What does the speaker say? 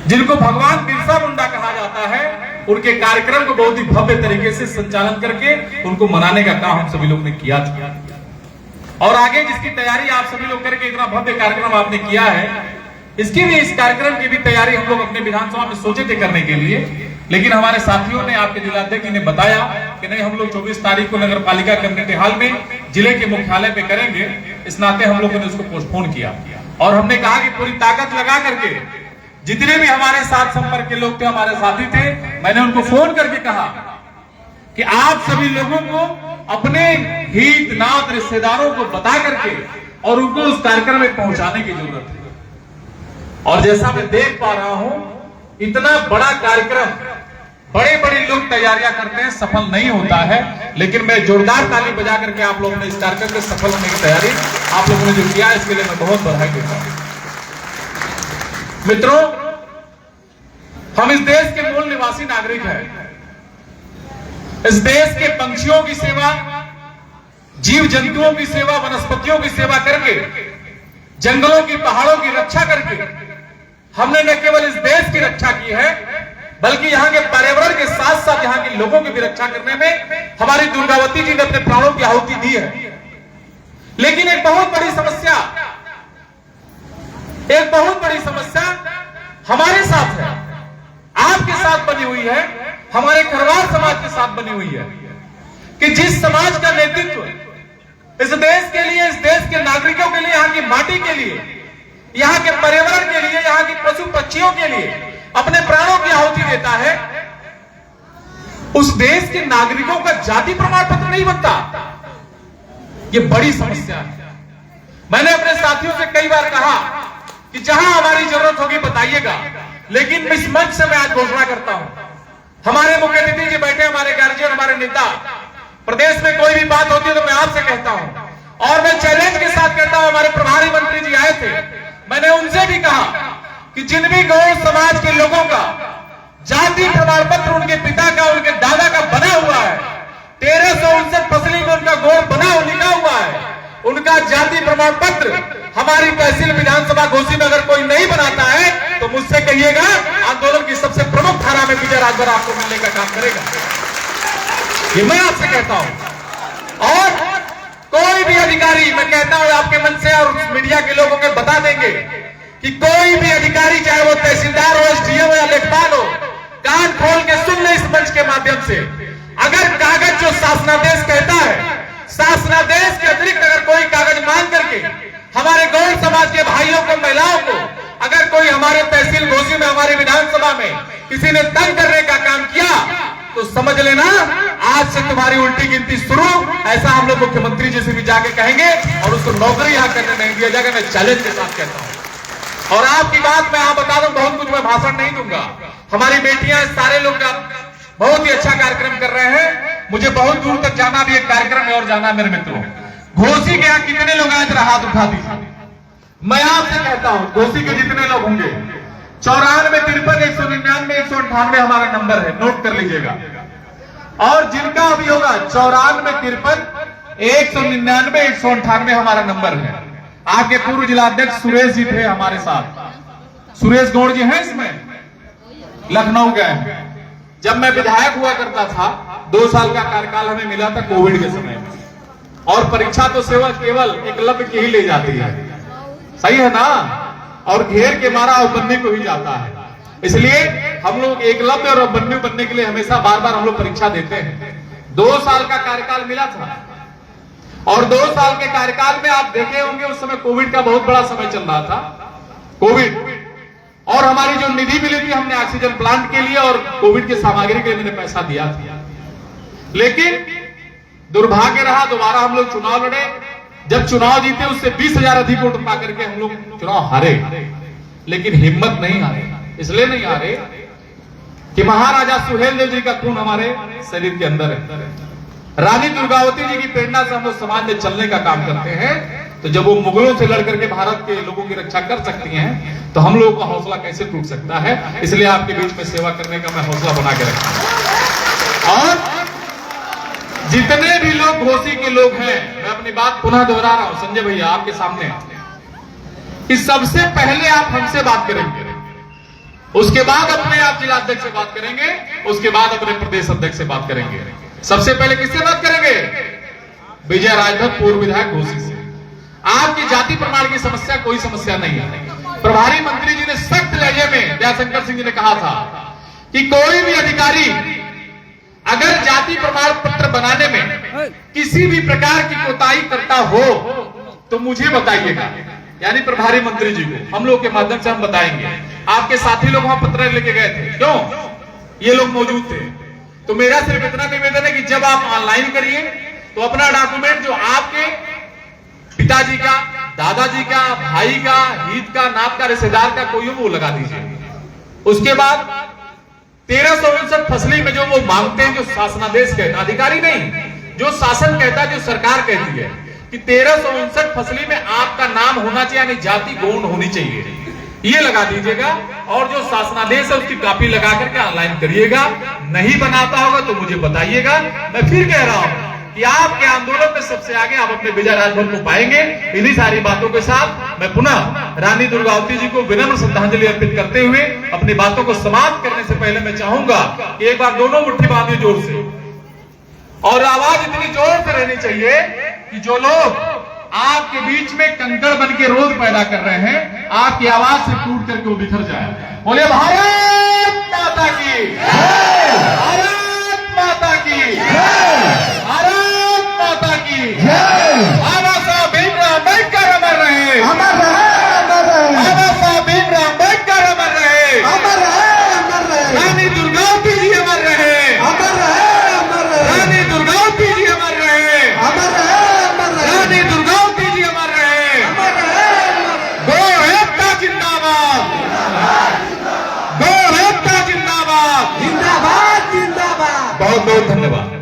जिनको भगवान बिरसा मुंडा कहा जाता है, उनके कार्यक्रम को बहुत ही भव्य तरीके से संचालन करके उनको मनाने का काम हम सभी लोग ने किया था। और आगे जिसकी तैयारी आप सभी लोग करके इतना भव्य कार्यक्रम आपने किया है, इसकी भी, इस कार्यक्रम की भी तैयारी हम लोग अपने विधानसभा में सोचे थे करने के लिए, लेकिन हमारे साथियों ने, आपके जिलाध्यक्ष ने बताया कि नहीं, हम लोग 24 तारीख को नगर पालिका कम्युनिटी हॉल में जिले के मुख्यालय पे करेंगे। इस नाते हम लोगों ने उसको पोस्टपोन किया और हमने कहा कि पूरी ताकत लगा करके जितने भी हमारे साथ संपर्क के लोग थे, हमारे साथी थे, मैंने उनको फोन करके कहा कि आप सभी लोगों को अपने हित नात रिश्तेदारों को बता करके और उनको उस कार्यक्रम में पहुंचाने की जरूरत है। और जैसा मैं देख पा रहा हूं, इतना बड़ा कार्यक्रम बड़े बड़े लोग तैयारियां करते हैं, सफल नहीं होता है, लेकिन मैं जोरदार ताली बजा करके आप लोगों ने इस कार्यक्रम के सफल होने की तैयारी आप लोगों ने जो किया, इसके लिए मैं बहुत बधाई देता हूं। मित्रों, हम इस देश के मूल निवासी नागरिक हैं। इस देश के पंछियों की सेवा, जीव जंतुओं की सेवा, वनस्पतियों की सेवा करके, जंगलों की, पहाड़ों की रक्षा करके हमने न केवल इस देश की रक्षा की है, बल्कि यहाँ के पर्यावरण के साथ साथ यहाँ के लोगों की भी रक्षा करने में हमारी दुर्गावती जी ने अपने प्राणों की आहुति दी है। लेकिन एक बहुत बड़ी समस्या हमारे साथ है, आपके साथ बनी हुई है, हमारे खरवार समाज के साथ बनी हुई है कि जिस समाज का नेतृत्व इस देश के लिए, इस देश के नागरिकों के लिए, यहाँ की माटी के लिए, यहाँ के पर्यावरण के लिए, यहाँ की पशु पक्षियों के लिए अपने प्राणों की आहुति देता है, उस देश के नागरिकों का जाति प्रमाण पत्र नहीं बनता। ये बड़ी समस्या है। मैंने अपने साथियों से कई बार कहा कि जहां हमारी जरूरत होगी बताइएगा, लेकिन इस मंच से मैं आज घोषणा करता हूं, हमारे मुख्य अतिथि जी बैठे, हमारे गार्जियन, हमारे नेता, प्रदेश में कोई भी बात होती है तो मैं आपसे कहता हूं और मैं चैलेंज के साथ कहता हूं। हमारे प्रभारी मंत्री जी आए थे, मैंने उनसे भी कहा कि जिन भी गौड़ समाज के लोगों का जाति प्रमाण पत्र उनके पिता का, उनके दादा का बना हुआ है, 1359 फसली में उनका गौड़ बना लिखा हुआ है, उनका जाति प्रमाण पत्र हमारी तहसील विधानसभा घोषी में अगर कोई नहीं बनाता है तो मुझसे कहिएगा, आंदोलन की सबसे प्रमुख धारा में विजय राजभर आपको मिलने का काम करेगा। ये मैं आपसे कहता हूं। और कोई भी अधिकारी, मैं कहता हूं आपके मन से और मीडिया के लोगों के बता देंगे कि कोई भी अधिकारी, चाहे वो तहसीलदार हो, एसडीएम हो या लेखपाल हो, कान खोल के सुन ले इस मंच के माध्यम से। अगर कागज जो शासनादेश कहता है, शासनादेश के अतिरिक्त अगर कोई कागज मांग करके हमारे गौड़ समाज के भाइयों को, महिलाओं को अगर कोई हमारे तहसील घोषी में, हमारी विधानसभा में किसी ने तंग करने का काम किया तो समझ लेना आज से तुम्हारी उल्टी गिनती शुरू। ऐसा हम लोग मुख्यमंत्री जी से भी जाके कहेंगे और उसको नौकरी यहाँ करने नहीं दिया जाएगा। मैं चैलेंज के साथ कहता हूँ। और आपकी बात मैं यहाँ बता दूं, बहुत कुछ मैं भाषण नहीं दूंगा। हमारी बेटियां, सारे लोग बहुत ही अच्छा कार्यक्रम कर रहे हैं। मुझे बहुत दूर तक जाना भी एक कार्यक्रम है और जाना मेरे मित्रों। घोसी के यहाँ कितने लोग आए थे, हाथ उठा दीजिए। मैं आपसे कहता हूँ, घोसी के जितने लोग होंगे, 94 53 199 198 हमारा नंबर है, नोट कर लीजिएगा। और जिनका अभी होगा 94 53 199 198 हमारा नंबर है। आपके पूर्व जिलाध्यक्ष सुरेश जी थे हमारे साथ, सुरेश गौड़ जी हैं इसमें, लखनऊ गए हैं। जब मैं विधायक हुआ करता था, 2 साल का कार्यकाल हमें मिला था कोविड के समय में, और परीक्षा तो सेवा केवल एकलव्य की ही ले जाती है, सही है ना, और घेर के मारा और बनने को ही जाता है। इसलिए हम लोग एकलव्य और बन्नू बनने के लिए हमेशा बार बार हम लोग परीक्षा देते हैं। 2 साल का कार्यकाल मिला था और 2 साल के कार्यकाल में आप देखे होंगे उस समय कोविड का बहुत बड़ा समय चल रहा था, कोविड। और हमारी जो निधि मिली थी, हमने ऑक्सीजन प्लांट के लिए और कोविड की सामग्री के लिए मैंने पैसा दिया था। लेकिन दुर्भाग्य रहा, दोबारा हम लोग चुनाव लड़े। जब चुनाव जीते उससे 20,000 अधिक वोट पा करके हम लोग चुनाव हारे। लेकिन हिम्मत नहीं हारे, इसलिए नहीं हारे कि महाराजा सुहेलदेव जी का खून हमारे शरीर के अंदर है। रानी दुर्गावती जी की प्रेरणा से हम लोग समाज में चलने का काम करते हैं। तो जब वो मुगलों से लड़ करके भारत के लोगों की रक्षा कर सकती हैं, तो हम लोगों का हौसला कैसे टूट सकता है। इसलिए आपके बीच में सेवा करने का मैं हौसला बना के रखता हूं। और जितने भी लोग घोसी के लोग हैं, मैं अपनी बात पुनः दोहरा रहा हूं संजय भैया आपके सामने, कि सबसे पहले आप हमसे बात करेंगे। उसके बाद अपने आप जिलाध्यक्ष से बात करेंगे, उसके बाद अपने प्रदेश अध्यक्ष से बात करेंगे। सबसे पहले किससे बात करेंगे? विजय राजभर पूर्व विधायक घोसी से। आपकी जाति प्रमाण की समस्या कोई समस्या नहीं है। प्रभारी मंत्री जी ने सख्त लहजे में दयाशंकर सिंह जी ने कहा था कि कोई भी अधिकारी अगर जाति प्रमाण पत्र बनाने में किसी भी प्रकार की कोताही करता हो तो मुझे बताइएगा, यानी प्रभारी मंत्री जी को हम लोग के माध्यम से हम बताएंगे। आपके साथी लोग वहां पत्र लेके गए थे, क्यों? ये लोग मौजूद थे। तो मेरा सिर्फ इतना निवेदन है कि जब आप ऑनलाइन करिए तो अपना डॉक्यूमेंट जो आपके पिताजी का, दादाजी का, भाई का, हित का, नात का, रिश्तेदार का कोई हो वो लगा दीजिए। उसके बाद 1359 फसली में जो वो मांगते हैं, जो शासनादेश कहता, अधिकारी नहीं, जो शासन कहता है, जो सरकार कहती है कि 1359 फसली में आपका नाम होना चाहिए, यानी जाति गौण होनी चाहिए, ये लगा दीजिएगा। और जो शासनादेश है उसकी कॉपी लगा करके ऑनलाइन करिएगा। नहीं बनाता होगा तो मुझे बताइएगा। मैं फिर कह रहा हूं कि आपके आंदोलन में सबसे आगे आप अपने विजय राजभर को पाएंगे। इन्हीं सारी बातों के साथ मैं पुनः रानी दुर्गावती जी को विनम्र श्रद्धांजलि अर्पित करते हुए अपनी बातों को समाप्त करने से पहले मैं चाहूंगा कि एक बार दोनों मुट्ठी बांधिए जोर से, और आवाज इतनी जोर से रहनी चाहिए कि जो लोग आपके बीच में कंकड़ बन के रोज पैदा कर रहे हैं, आपकी आवाज से टूट करके वो बिखर जाए। बोले भारत माता की, भारत माता की, भारत माता की। बाबा साहब भीमराव अम्बेडकर अमर रहे, अमर रहे, अमर रहे। बाबा साहब भीमराव अम्बेडकर अमर रहे, अमर रहे, अमर रहे। रानी दुर्गावती जी अमर रहे, अमर रहे, अमर रहे। रानी दुर्गावती जी अमर रहे, अमर रहे, अमर रहे। रानी दुर्गावती जी अमर रहे। अमर रहे, अमर रहे। गौ एकता जिंदाबाद, गौ एकता जिंदाबाद। जिंदाबाद, जिंदाबाद। बहुत बहुत धन्यवाद।